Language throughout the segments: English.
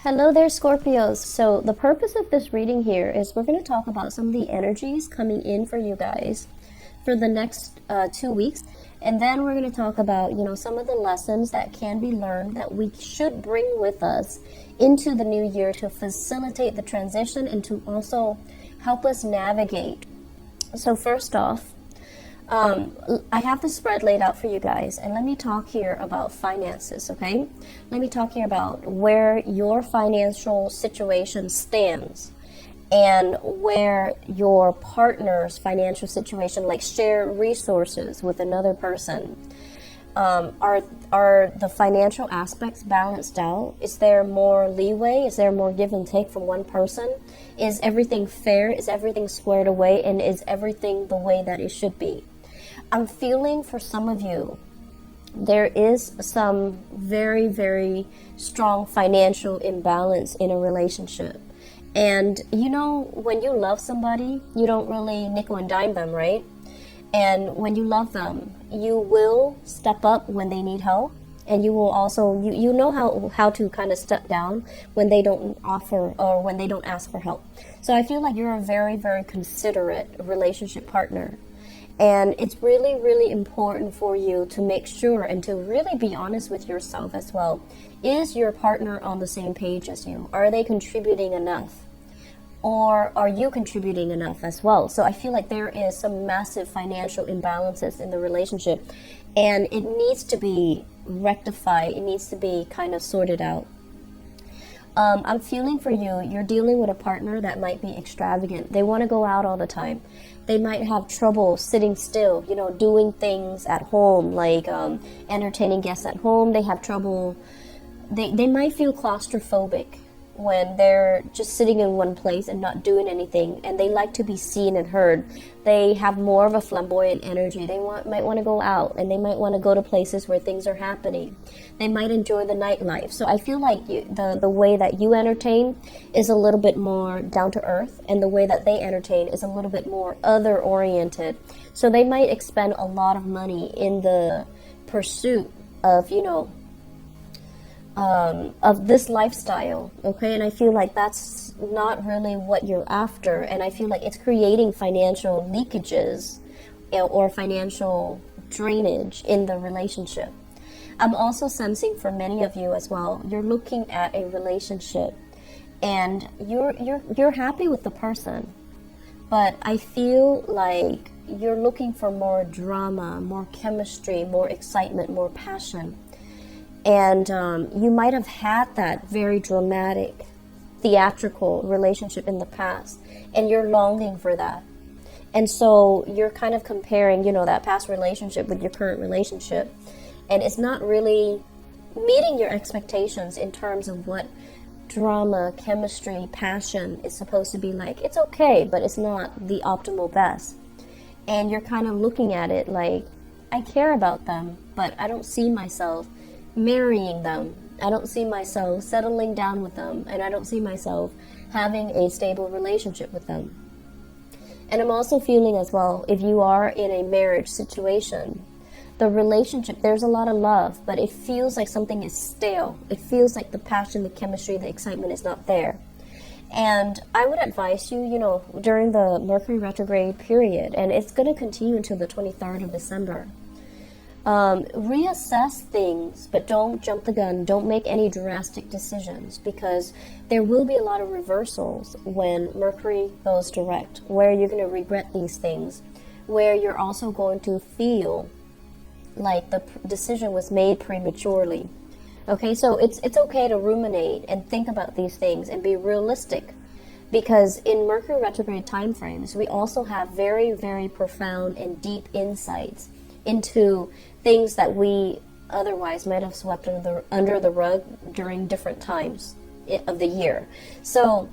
Hello there, Scorpios. So the purpose of this reading here is we're going to talk about some of the energies coming in for you guys for the next 2 weeks. And then we're going to talk about, some of the lessons that can be learned that we should bring with us into the new year to facilitate the transition and to also help us navigate. So first off, I have the spread laid out for you guys, and let me talk here about finances, okay? Let me talk here about where your financial situation stands and where your partner's financial situation, like share resources with another person. Are the financial aspects balanced out? Is there more leeway? Is there more give and take from one person? Is everything fair? Is everything squared away? And is everything the way that it should be? I'm feeling for some of you, there is some very, very strong financial imbalance in a relationship. And when you love somebody, you don't really nickel and dime them, right? And when you love them, you will step up when they need help. And you will also, you know how to kind of step down when they don't offer or when they don't ask for help. So I feel like you're a very, very considerate relationship partner. And it's really, really important for you to make sure and to really be honest with yourself as well. Is your partner on the same page as you? Are they contributing enough? Or are you contributing enough as well? So I feel like there is some massive financial imbalances in the relationship, and it needs to be rectified. It needs to be kind of sorted out. I'm feeling for you, you're dealing with a partner that might be extravagant. They want to go out all the time. They might have trouble sitting still, doing things at home, like entertaining guests at home. They have trouble. They might feel claustrophobic when they're just sitting in one place and not doing anything, and they like to be seen and heard. They have more of a flamboyant energy. They might want to go out, and they might want to go to places where things are happening. They might enjoy the nightlife. So I feel like the way that you entertain is a little bit more down to earth, and the way that they entertain is a little bit more other oriented. So they might expend a lot of money in the pursuit of this lifestyle, okay? And I feel like that's not really what you're after, and I feel like it's creating financial leakages or financial drainage in the relationship. I'm also sensing for many of you as well, you're looking at a relationship and you're happy with the person, but I feel like you're looking for more drama, more chemistry, more excitement, more passion. And you might have had that very dramatic, theatrical relationship in the past, and you're longing for that. And so you're kind of comparing, that past relationship with your current relationship, and it's not really meeting your expectations in terms of what drama, chemistry, passion is supposed to be like. It's okay, but it's not the optimal best. And you're kind of looking at it like, I care about them, but I don't see myself marrying them. I don't see myself settling down with them, and I don't see myself having a stable relationship with them. And I'm also feeling as well, if you are in a marriage situation, the relationship, there's a lot of love, but it feels like something is stale. It feels like the passion, the chemistry, the excitement is not there. And I would advise you, during the Mercury retrograde period, and it's going to continue until the 23rd of December, reassess things, but don't jump the gun. Don't make any drastic decisions, because there will be a lot of reversals when Mercury goes direct, where you're going to regret these things, where you're also going to feel like the decision was made prematurely. Okay, so it's okay to ruminate and think about these things and be realistic, because in Mercury retrograde time frames, we also have very, very profound and deep insights into things that we otherwise might have swept under the rug during different times of the year. So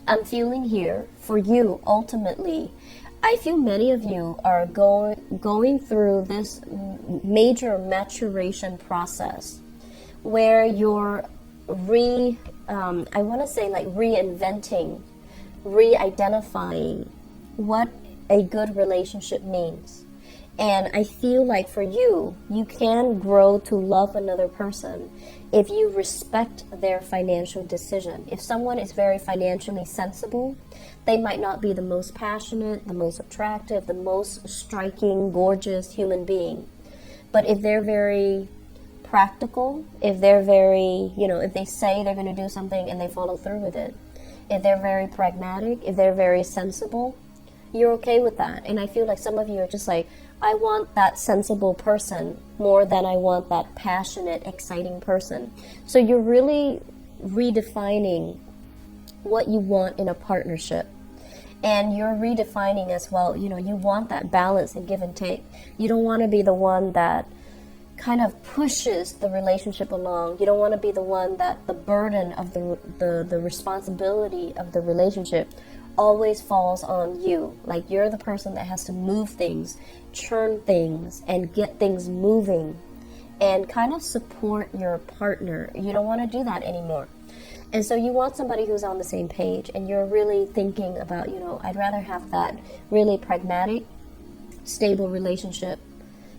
I'm feeling here for you, ultimately, I feel many of you are going through this major maturation process where you're reinventing, re-identifying what a good relationship means. And I feel like for you, you can grow to love another person. if you respect their financial decision. If someone is very financially sensible, they might not be the most passionate, the most attractive, the most striking, gorgeous human being. But if they're very practical, if they're very, if they say they're going to do something and they follow through with it, if they're very pragmatic, if they're very sensible, you're okay with that. And I feel like some of you are just like, I want that sensible person more than I want that passionate, exciting person. So you're really redefining what you want in a partnership. And you're redefining as well, you want that balance and give and take. You don't want to be the one that kind of pushes the relationship along. You don't want to be the one that the burden of the responsibility of the relationship always falls on you. Like you're the person that has to move things, churn things, and get things moving and kind of support your partner. You don't want to do that anymore. And so you want somebody who's on the same page, and you're really thinking about, I'd rather have that really pragmatic, stable relationship.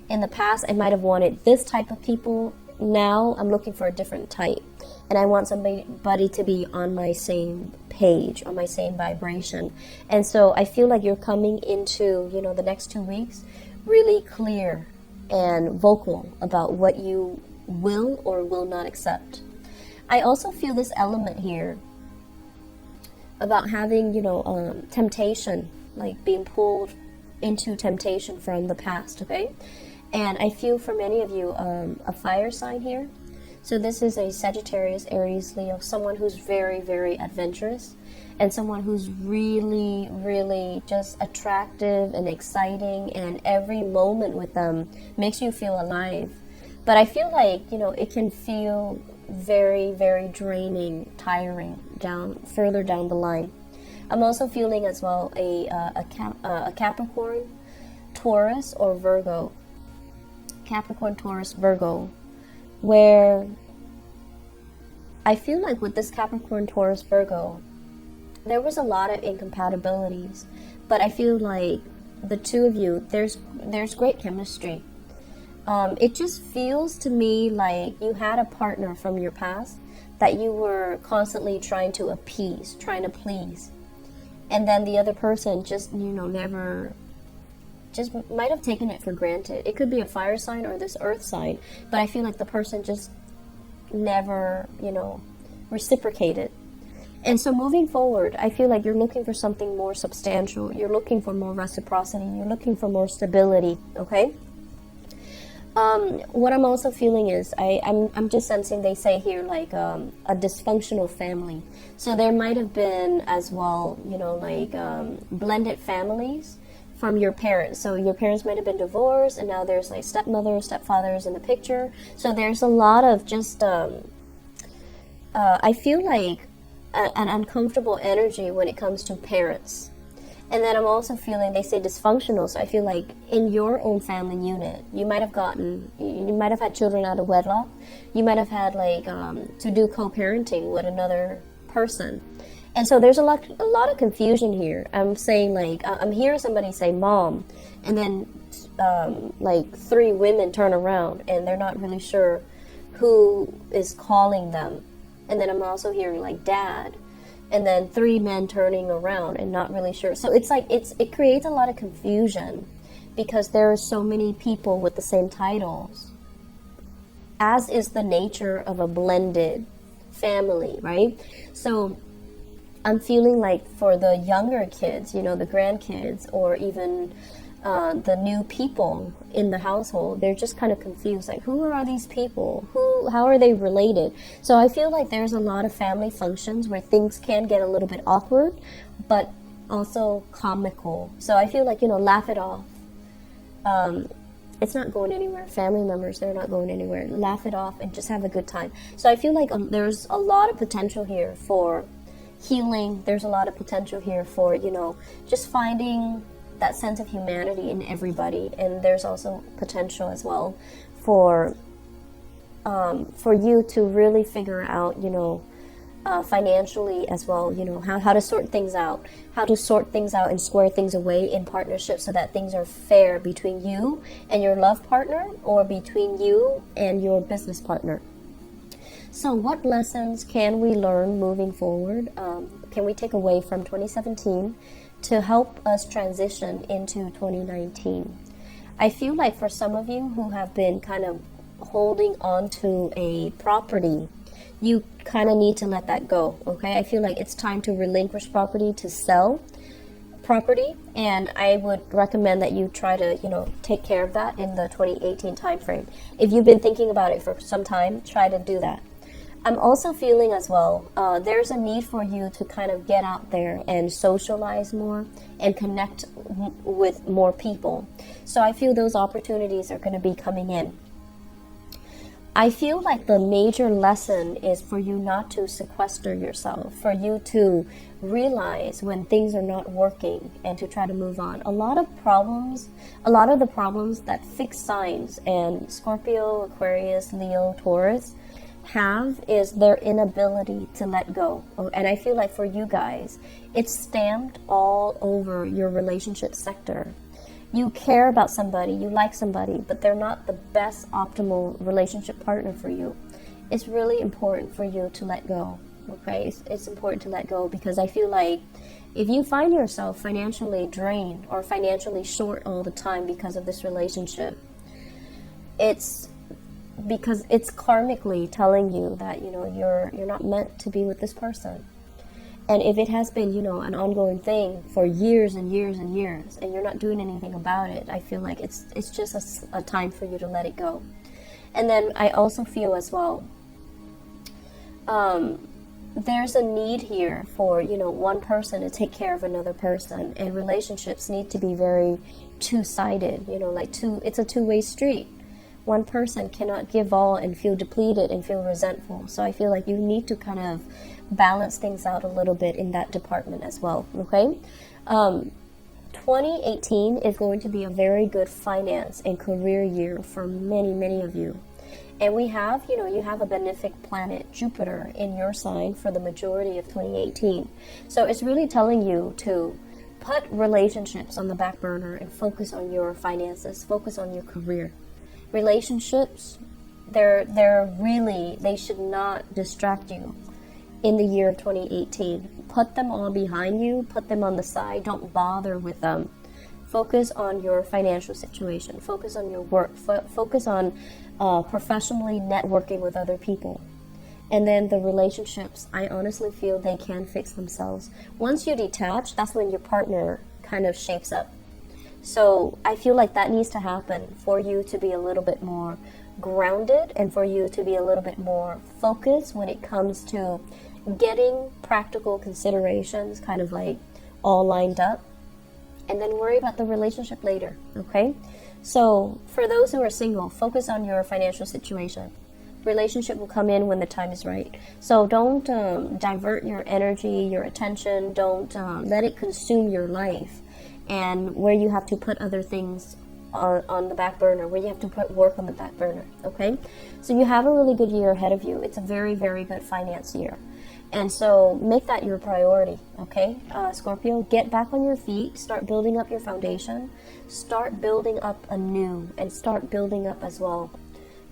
In the past, I might have wanted this type of people. Now I'm looking for a different type. And I want somebody to be on my same page, on my same vibration. And so I feel like you're coming into, the next 2 weeks really clear and vocal about what you will or will not accept. I also feel this element here about having, temptation, like being pulled into temptation from the past, okay? And I feel for many of you, a fire sign here. So this is a Sagittarius, Aries, Leo, someone who's very, very adventurous and someone who's really, really just attractive and exciting, and every moment with them makes you feel alive. But I feel like, it can feel very, very draining, tiring further down the line. I'm also feeling as well a Capricorn, Taurus, or Virgo. Capricorn, Taurus, Virgo, where I feel like with this Capricorn, Taurus, Virgo, there was a lot of incompatibilities, but I feel like the two of you, there's great chemistry. It just feels to me like you had a partner from your past that you were constantly trying to appease, trying to please, and then the other person just, never, just might have taken it for granted. It could be a fire sign or this earth sign, but I feel like the person just never, reciprocated. And so moving forward, I feel like you're looking for something more substantial. You're looking for more reciprocity. You're looking for more stability, okay? What I'm also feeling is, I'm just sensing, they say here, like a dysfunctional family. So there might have been as well, blended families from your parents. So your parents might have been divorced, and now there's like stepmothers, stepfathers in the picture. So there's a lot of just, I feel like an uncomfortable energy when it comes to parents. And then I'm also feeling, they say dysfunctional, so I feel like in your own family unit, you might have had children out of wedlock. You might have had to do co-parenting with another person. And so there's a lot of confusion here. I'm saying I'm hearing somebody say mom, and then 3 women turn around and they're not really sure who is calling them. And then I'm also hearing dad, and then 3 men turning around and not really sure. So it creates a lot of confusion because there are so many people with the same titles, as is the nature of a blended family, right? So I'm feeling like for the younger kids, the grandkids, or even the new people in the household, they're just kind of confused. Like, who are these people? How are they related? So I feel like there's a lot of family functions where things can get a little bit awkward, but also comical. So I feel like, laugh it off. It's not going anywhere. Family members, they're not going anywhere. Laugh it off and just have a good time. So I feel like there's a lot of potential here for healing. There's a lot of potential here for, just finding that sense of humanity in everybody. And there's also potential as well for you to really figure out, financially as well, how to sort things out, and square things away in partnership so that things are fair between you and your love partner, or between you and your business partner. So what lessons can we learn moving forward? Can we take away from 2017 to help us transition into 2019? I feel like for some of you who have been kind of holding on to a property, you kind of need to let that go, okay? I feel like it's time to relinquish property, to sell property, and I would recommend that you try to, take care of that in the 2018 time frame. If you've been thinking about it for some time, try to do that. I'm also feeling as well, there's a need for you to kind of get out there and socialize more and connect with more people. So I feel those opportunities are going to be coming in. I feel like the major lesson is for you not to sequester yourself, for you to realize when things are not working and to try to move on. A lot of the problems that fixed signs and Scorpio, Aquarius, Leo, Taurus have is their inability to let go. And I feel like for you guys, it's stamped all over your relationship sector. You care about somebody, you like somebody, but they're not the best optimal relationship partner for you. It's really important for you to let go, okay? It's important to let go, because I feel like if you find yourself financially drained or financially short all the time because of this relationship, it's because it's karmically telling you that, you're not meant to be with this person. And if it has been, an ongoing thing for years and years and years, and you're not doing anything about it, I feel like it's just a time for you to let it go. And then I also feel as well, there's a need here for, one person to take care of another person, and relationships need to be very two-sided, it's a two-way street. One person cannot give all and feel depleted and feel resentful. So I feel like you need to kind of balance things out a little bit in that department as well, okay? 2018 is going to be a very good finance and career year for many, many of you. And we have, you have a benefic planet, Jupiter, in your sign for the majority of 2018. So it's really telling you to put relationships on the back burner and focus on your finances, focus on your career. Relationships, they should not distract you in the year of 2018. Put them all behind you, put them on the side, don't bother with them. Focus on your financial situation, focus on your work, focus on professionally networking with other people. And then the relationships, I honestly feel they can fix themselves. Once you detach, that's when your partner kind of shapes up. So I feel like that needs to happen for you to be a little bit more grounded and for you to be a little bit more focused when it comes to getting practical considerations kind of like all lined up, and then worry about the relationship later, okay? So for those who are single, focus on your financial situation. Relationship will come in when the time is right. So don't divert your energy, your attention. Don't let it consume your life, and where you have to put other things on the back burner, where you have to put work on the back burner, okay? So you have a really good year ahead of you. It's a very, very good finance year. And so make that your priority, okay? Scorpio, get back on your feet, start building up your foundation, start building up anew, and start building up as well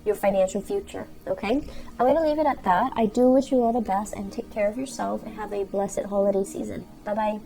your financial future, okay? I'm going to leave it at that. I do wish you all the best, and take care of yourself and have a blessed holiday season. Bye-bye.